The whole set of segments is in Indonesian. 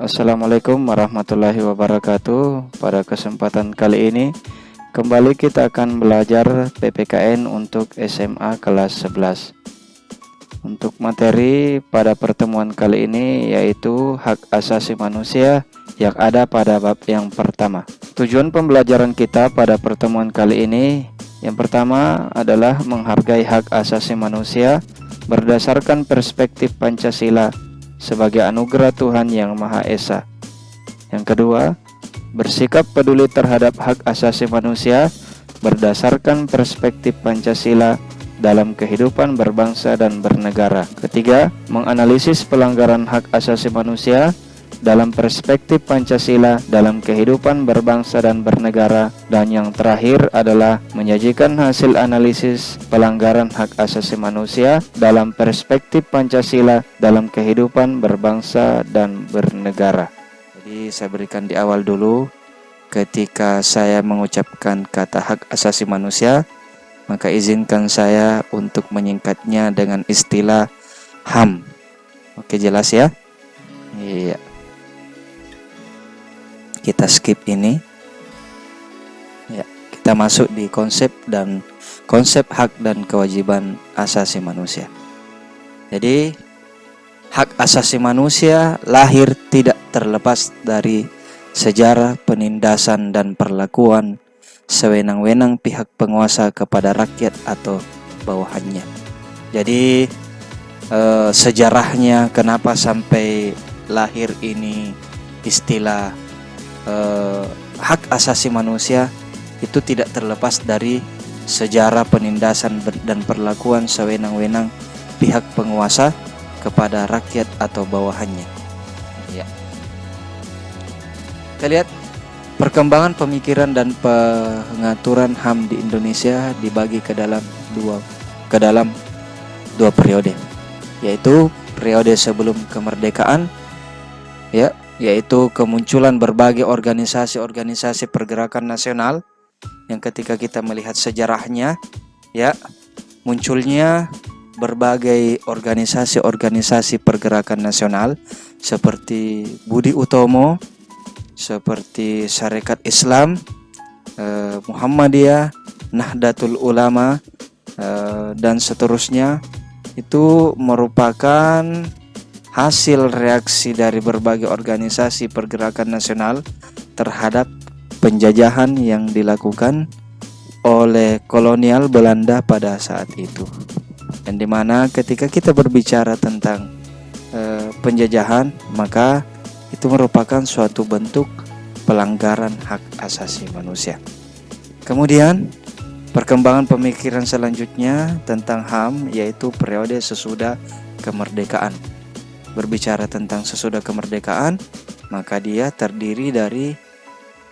Assalamualaikum warahmatullahi wabarakatuh. Pada kesempatan kali ini kembali kita akan belajar PPKN untuk SMA kelas 11. Untuk materi pada pertemuan kali ini yaitu hak asasi manusia yang ada pada bab yang pertama. Tujuan pembelajaran kita pada pertemuan kali ini yang pertama adalah menghargai hak asasi manusia berdasarkan perspektif Pancasila sebagai anugerah Tuhan Yang Maha Esa. Yang kedua, bersikap peduli terhadap hak asasi manusia berdasarkan perspektif Pancasila dalam kehidupan berbangsa dan bernegara. Ketiga, menganalisis pelanggaran hak asasi manusia dalam perspektif Pancasila dalam kehidupan berbangsa dan bernegara. Dan yang terakhir adalah menyajikan hasil analisis pelanggaran hak asasi manusia dalam perspektif Pancasila dalam kehidupan berbangsa dan bernegara. Jadi saya berikan di awal dulu, ketika saya mengucapkan kata hak asasi manusia, maka izinkan saya untuk menyingkatnya dengan istilah HAM. Oke, jelas ya? Iya. Kita skip ini. Ya, kita masuk di konsep hak dan kewajiban asasi manusia. Jadi, hak asasi manusia lahir tidak terlepas dari sejarah penindasan dan perlakuan sewenang-wenang pihak penguasa kepada rakyat atau bawahannya. Jadi, sejarahnya kenapa sampai lahir ini istilah hak asasi manusia itu tidak terlepas dari sejarah penindasan dan perlakuan sewenang-wenang pihak penguasa kepada rakyat atau bawahannya. Ya. Kita lihat perkembangan pemikiran dan pengaturan HAM di Indonesia dibagi ke dalam dua periode, yaitu periode sebelum kemerdekaan, ya, yaitu kemunculan berbagai organisasi-organisasi pergerakan nasional yang ketika kita melihat sejarahnya, ya, munculnya berbagai organisasi-organisasi pergerakan nasional seperti Budi Utomo, seperti Syarikat Islam, Muhammadiyah, Nahdlatul Ulama, dan seterusnya. Itu merupakan hasil reaksi dari berbagai organisasi pergerakan nasional terhadap penjajahan yang dilakukan oleh kolonial Belanda pada saat itu. Dan dimana ketika kita berbicara tentang penjajahan, maka itu merupakan suatu bentuk pelanggaran hak asasi manusia. Kemudian perkembangan pemikiran selanjutnya tentang HAM yaitu periode sesudah kemerdekaan. Berbicara tentang sesudah kemerdekaan, maka dia terdiri dari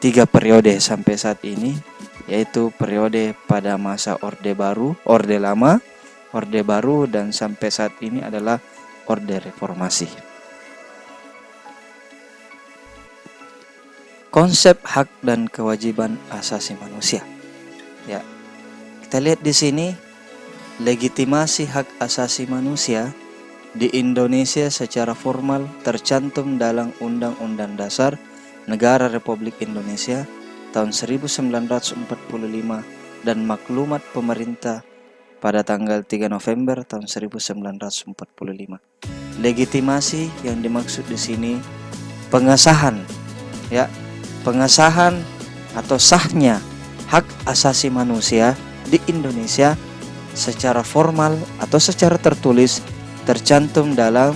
3 periode sampai saat ini, yaitu periode pada masa Orde Baru, Orde Lama, Orde Baru, dan sampai saat ini adalah Orde Reformasi. Konsep hak dan kewajiban asasi manusia. Ya, kita lihat di sini legitimasi hak asasi manusia di Indonesia secara formal tercantum dalam Undang-Undang Dasar Negara Republik Indonesia tahun 1945 dan Maklumat Pemerintah pada tanggal 3 November tahun 1945. Legitimasi yang dimaksud di sini pengesahan, ya, pengesahan atau sahnya hak asasi manusia di Indonesia secara formal atau secara tertulis tercantum dalam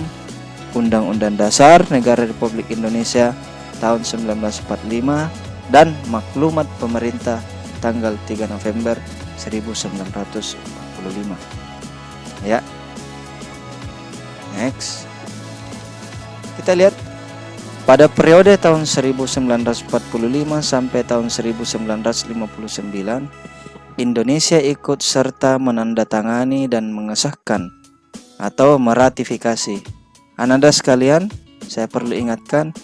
Undang-Undang Dasar Negara Republik Indonesia tahun 1945 dan Maklumat Pemerintah tanggal 3 November 1945. Ya. Next. Kita lihat pada periode tahun 1945 sampai tahun 1959, Indonesia ikut serta menandatangani dan mengesahkan atau meratifikasi. Ananda sekalian, saya perlu ingatkan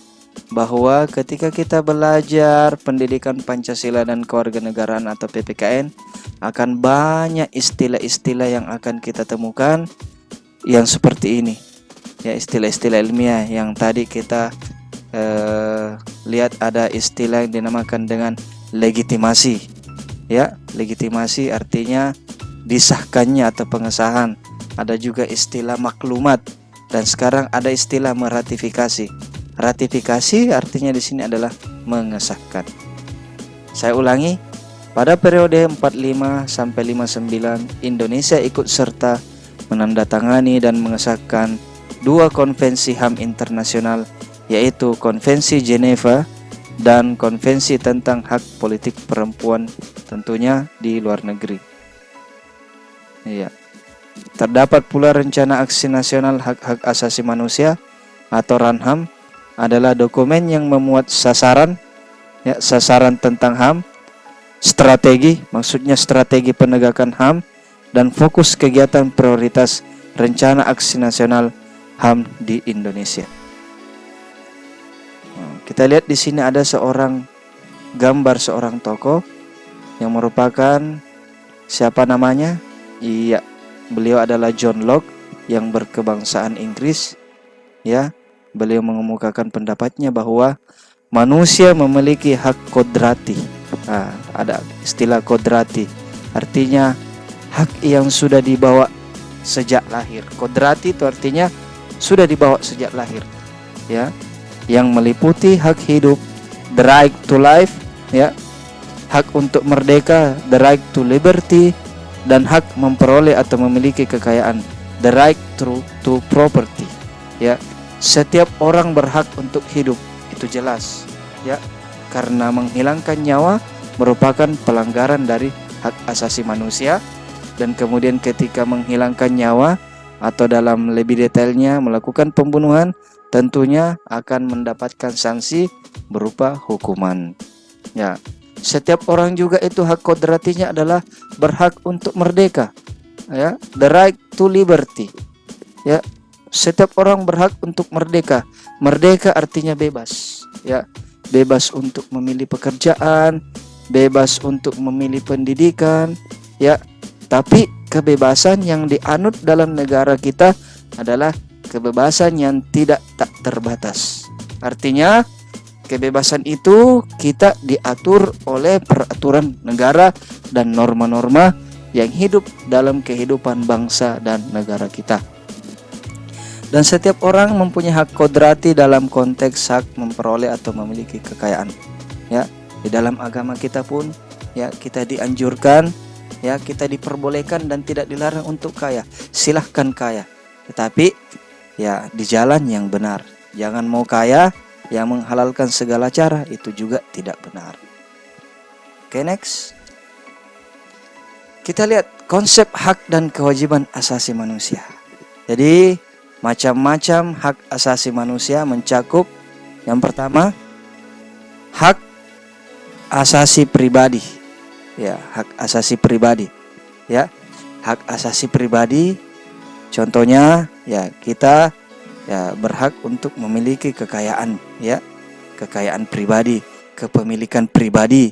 bahwa ketika kita belajar pendidikan Pancasila dan kewarganegaraan atau PPKN, akan banyak istilah-istilah yang akan kita temukan yang seperti ini. Ya, istilah-istilah ilmiah yang tadi kita lihat ada istilah yang dinamakan dengan legitimasi. Ya, legitimasi artinya disahkannya atau pengesahan. Ada juga istilah maklumat, dan sekarang ada istilah meratifikasi. Ratifikasi artinya di sini adalah mengesahkan. Saya ulangi, pada periode 45 sampai 59 Indonesia ikut serta menandatangani dan mengesahkan 2 konvensi HAM internasional, yaitu Konvensi Geneva dan Konvensi tentang Hak Politik Perempuan, tentunya di luar negeri. Iya. Terdapat pula Rencana Aksi Nasional Hak-Hak Asasi Manusia atau RANHAM, adalah dokumen yang memuat sasaran tentang HAM, strategi, maksudnya strategi penegakan HAM, dan fokus kegiatan prioritas Rencana Aksi Nasional HAM di Indonesia. Kita lihat di sini ada gambar seorang tokoh yang merupakan, siapa namanya? Iya, beliau adalah John Locke yang berkebangsaan Inggris. Ya, beliau mengemukakan pendapatnya bahwa manusia memiliki hak kodrati. Ada istilah kodrati, artinya hak yang sudah dibawa sejak lahir. Kodrati itu artinya sudah dibawa sejak lahir, ya, yang meliputi hak hidup, the right to life, ya, hak untuk merdeka, the right to liberty, dan hak memperoleh atau memiliki kekayaan, the right to property. Ya, setiap orang berhak untuk hidup, itu jelas, ya, karena menghilangkan nyawa merupakan pelanggaran dari hak asasi manusia. Dan kemudian ketika menghilangkan nyawa atau dalam lebih detailnya melakukan pembunuhan, tentunya akan mendapatkan sanksi berupa hukuman. Ya, setiap orang juga itu hak kodratinya adalah berhak untuk merdeka. Ya, the right to liberty. Ya, setiap orang berhak untuk merdeka. Merdeka artinya bebas. Ya, bebas untuk memilih pekerjaan, bebas untuk memilih pendidikan. Ya, tapi kebebasan yang dianut dalam negara kita adalah kebebasan yang tak terbatas. Artinya kebebasan itu kita diatur oleh peraturan negara dan norma-norma yang hidup dalam kehidupan bangsa dan negara kita. Dan setiap orang mempunyai hak kodrati dalam konteks hak memperoleh atau memiliki kekayaan. Ya, di dalam agama kita pun, ya, kita dianjurkan, ya, kita diperbolehkan dan tidak dilarang untuk kaya. Silahkan kaya, tetapi ya di jalan yang benar. Jangan mau kaya yang menghalalkan segala cara, itu juga tidak benar. Oke, next. Kita lihat konsep hak dan kewajiban asasi manusia. Jadi macam-macam hak asasi manusia mencakup, yang pertama, hak asasi pribadi. Ya, hak asasi pribadi. Ya, hak asasi pribadi. Contohnya, ya, kita ya berhak untuk memiliki kekayaan, ya, kekayaan pribadi, kepemilikan pribadi,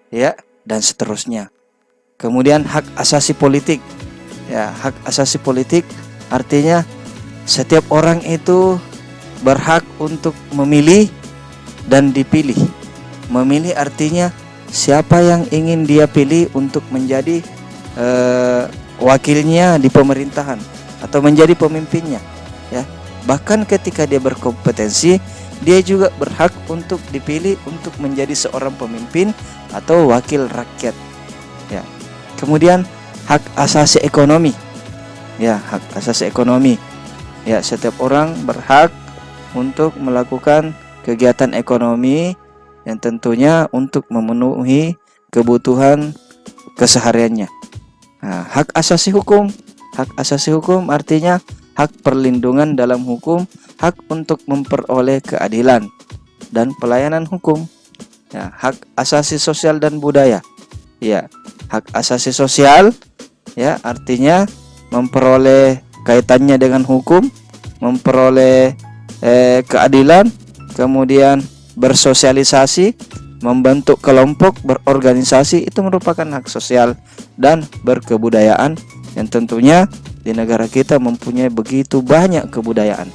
ya, dan seterusnya. Kemudian hak asasi politik. Ya, hak asasi politik artinya setiap orang itu berhak untuk memilih dan dipilih. Memilih artinya siapa yang ingin dia pilih untuk menjadi wakilnya di pemerintahan atau menjadi pemimpinnya, ya. Bahkan ketika dia berkompetensi, dia juga berhak untuk dipilih untuk menjadi seorang pemimpin atau wakil rakyat, ya. Kemudian hak asasi ekonomi. Ya, hak asasi ekonomi. Ya, setiap orang berhak untuk melakukan kegiatan ekonomi yang tentunya untuk memenuhi kebutuhan kesehariannya. Nah, hak asasi hukum. Hak asasi hukum artinya hak perlindungan dalam hukum, hak untuk memperoleh keadilan dan pelayanan hukum. Ya, hak asasi sosial dan budaya. Ya, hak asasi sosial, ya, artinya memperoleh kaitannya dengan hukum, memperoleh keadilan, kemudian bersosialisasi, membentuk kelompok, berorganisasi, itu merupakan hak sosial dan berkebudayaan yang tentunya di negara kita mempunyai begitu banyak kebudayaan.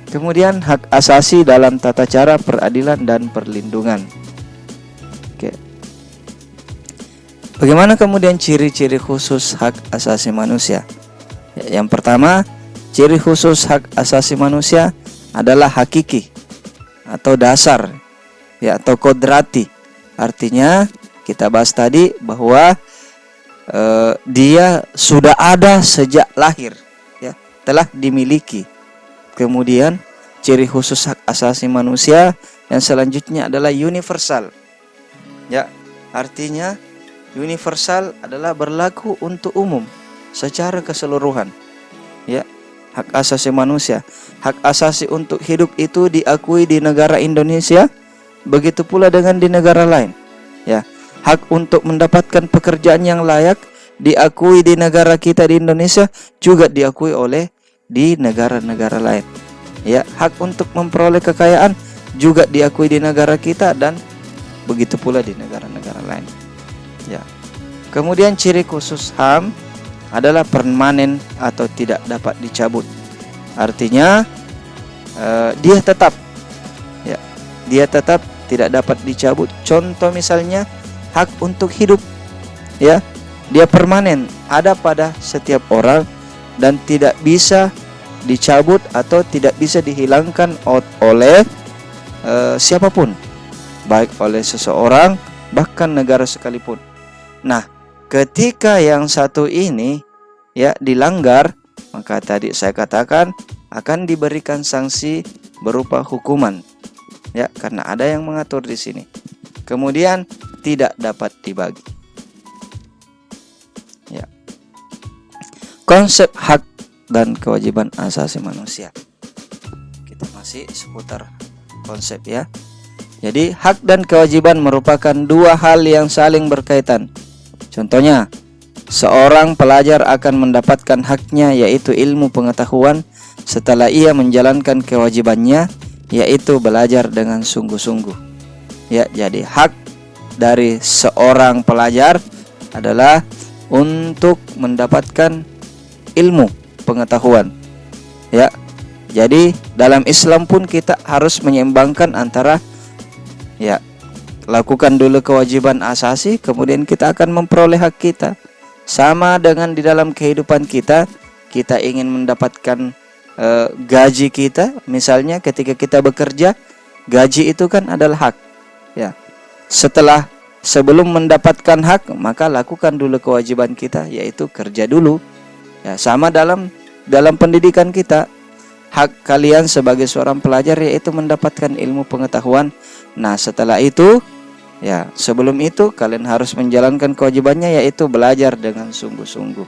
Kemudian hak asasi dalam tata cara peradilan dan perlindungan. Oke. Bagaimana kemudian ciri-ciri khusus hak asasi manusia? Yang pertama, ciri khusus hak asasi manusia adalah hakiki atau dasar, atau kodrati. Artinya kita bahas tadi bahwa dia sudah ada sejak lahir, telah dimiliki. Kemudian ciri khusus hak asasi manusia yang selanjutnya adalah universal. Artinya universal adalah berlaku untuk umum secara keseluruhan. Hak asasi manusia, hak asasi untuk hidup itu diakui di negara Indonesia, begitu pula dengan di negara lain. Hak untuk mendapatkan pekerjaan yang layak diakui di negara kita di Indonesia, juga diakui oleh di negara-negara lain. Hak untuk memperoleh kekayaan juga diakui di negara kita dan begitu pula di negara-negara lain. Kemudian ciri khusus HAM adalah permanen atau tidak dapat dicabut. Artinya dia tetap tidak dapat dicabut. Contoh misalnya hak untuk hidup, dia permanen, ada pada setiap orang dan tidak bisa dicabut atau tidak bisa dihilangkan oleh siapapun, baik oleh seseorang bahkan negara sekalipun. Nah, ketika yang satu ini dilanggar, maka tadi saya katakan akan diberikan sanksi berupa hukuman, karena ada yang mengatur di sini. Kemudian tidak dapat dibagi. Konsep hak dan kewajiban asasi manusia. Kita masih seputar konsep ya. Jadi hak dan kewajiban merupakan dua hal yang saling berkaitan. Contohnya, seorang pelajar akan mendapatkan haknya, yaitu ilmu pengetahuan, setelah ia menjalankan kewajibannya, yaitu belajar dengan sungguh-sungguh. Jadi hak dari seorang pelajar adalah untuk mendapatkan ilmu pengetahuan. Jadi dalam Islam pun kita harus menyeimbangkan antara lakukan dulu kewajiban asasi, kemudian kita akan memperoleh hak kita. Sama dengan di dalam kehidupan kita ingin mendapatkan gaji kita, misalnya ketika kita bekerja, gaji itu kan adalah hak. Sebelum mendapatkan hak, maka lakukan dulu kewajiban kita, yaitu kerja dulu. Sama dalam pendidikan kita, hak kalian sebagai seorang pelajar yaitu mendapatkan ilmu pengetahuan. Nah, setelah itu, sebelum itu kalian harus menjalankan kewajibannya, yaitu belajar dengan sungguh-sungguh.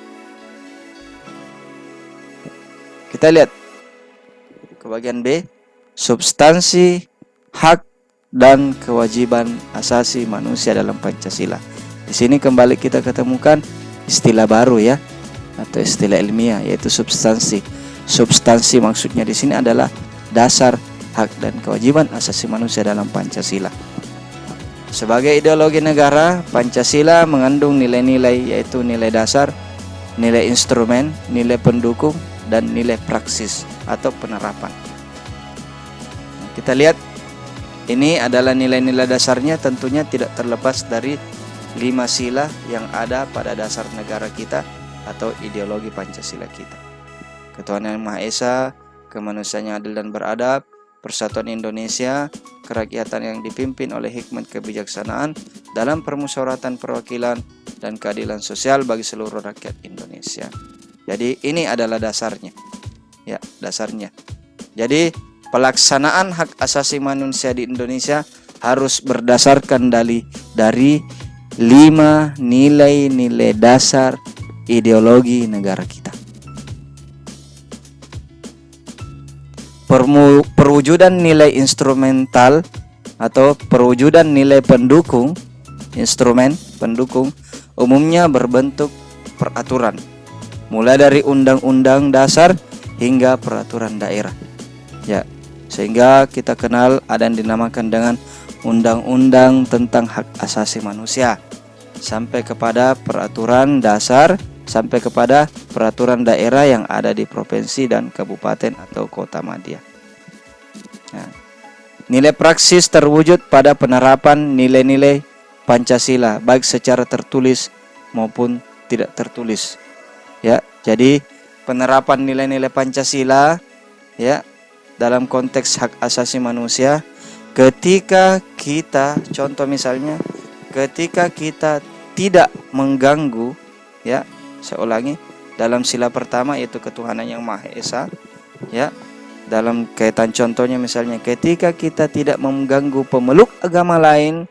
Kita lihat ke bagian B, substansi hak dan kewajiban asasi manusia dalam Pancasila. Di sini kembali kita ketemukan istilah baru atau istilah ilmiah, yaitu substansi. Substansi maksudnya di sini adalah dasar hak dan kewajiban asasi manusia dalam Pancasila. Sebagai ideologi negara, Pancasila mengandung nilai-nilai, yaitu nilai dasar, nilai instrumen, nilai pendukung, dan nilai praksis atau penerapan. Kita lihat, ini adalah nilai-nilai dasarnya, tentunya tidak terlepas dari 5 sila yang ada pada dasar negara kita atau ideologi Pancasila kita. Ketuhanan Yang Maha Esa, kemanusiaan yang adil dan beradab, persatuan Indonesia, kerakyatan yang dipimpin oleh hikmat kebijaksanaan dalam permusyawaratan perwakilan dan keadilan sosial bagi seluruh rakyat Indonesia. Jadi ini adalah dasarnya. Dasarnya. Jadi pelaksanaan hak asasi manusia di Indonesia harus berdasarkan dari 5 nilai-nilai dasar ideologi negara kita. Perwujudan nilai instrumental atau perwujudan nilai pendukung, instrumen pendukung umumnya berbentuk peraturan, mulai dari undang-undang dasar hingga peraturan daerah. Sehingga kita kenal ada yang dinamakan dengan undang-undang tentang hak asasi manusia, sampai kepada peraturan dasar, sampai kepada peraturan daerah yang ada di provinsi dan kabupaten atau kota madya. Nah, nilai praksis terwujud pada penerapan nilai-nilai Pancasila baik secara tertulis maupun tidak tertulis. Ya, jadi penerapan nilai-nilai Pancasila ya dalam konteks hak asasi manusia, ketika kita, contoh misalnya, ketika kita tidak mengganggu, ya, saya ulangi, dalam sila pertama yaitu ketuhanan yang Maha Esa, ya, dalam kaitan contohnya misalnya, ketika kita tidak mengganggu pemeluk agama lain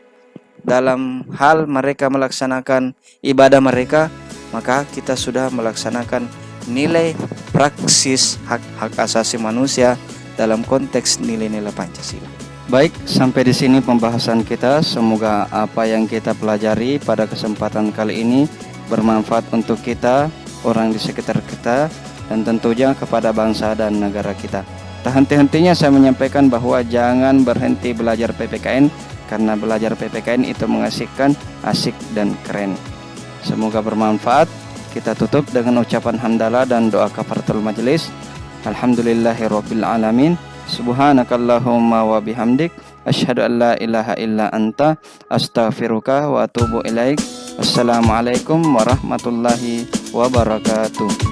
dalam hal mereka melaksanakan ibadah mereka, maka kita sudah melaksanakan nilai praksis hak asasi manusia dalam konteks nilai-nilai Pancasila. Baik, sampai di sini pembahasan kita. Semoga apa yang kita pelajari pada kesempatan kali ini bermanfaat untuk kita, orang di sekitar kita, dan tentunya kepada bangsa dan negara kita. Tak henti-hentinya saya menyampaikan bahwa jangan berhenti belajar PPKN, karena belajar PPKN itu mengasihkan, asik dan keren. Semoga bermanfaat. Kita tutup dengan ucapan hamdalah dan doa kafaratul majelis. Alhamdulillahirabbil alamin. Subhanakallahumma wa bihamdik asyhadu an la ilaha illa anta astaghfiruka wa atubu ilaik. Wassalamualaikum warahmatullahi wabarakatuh.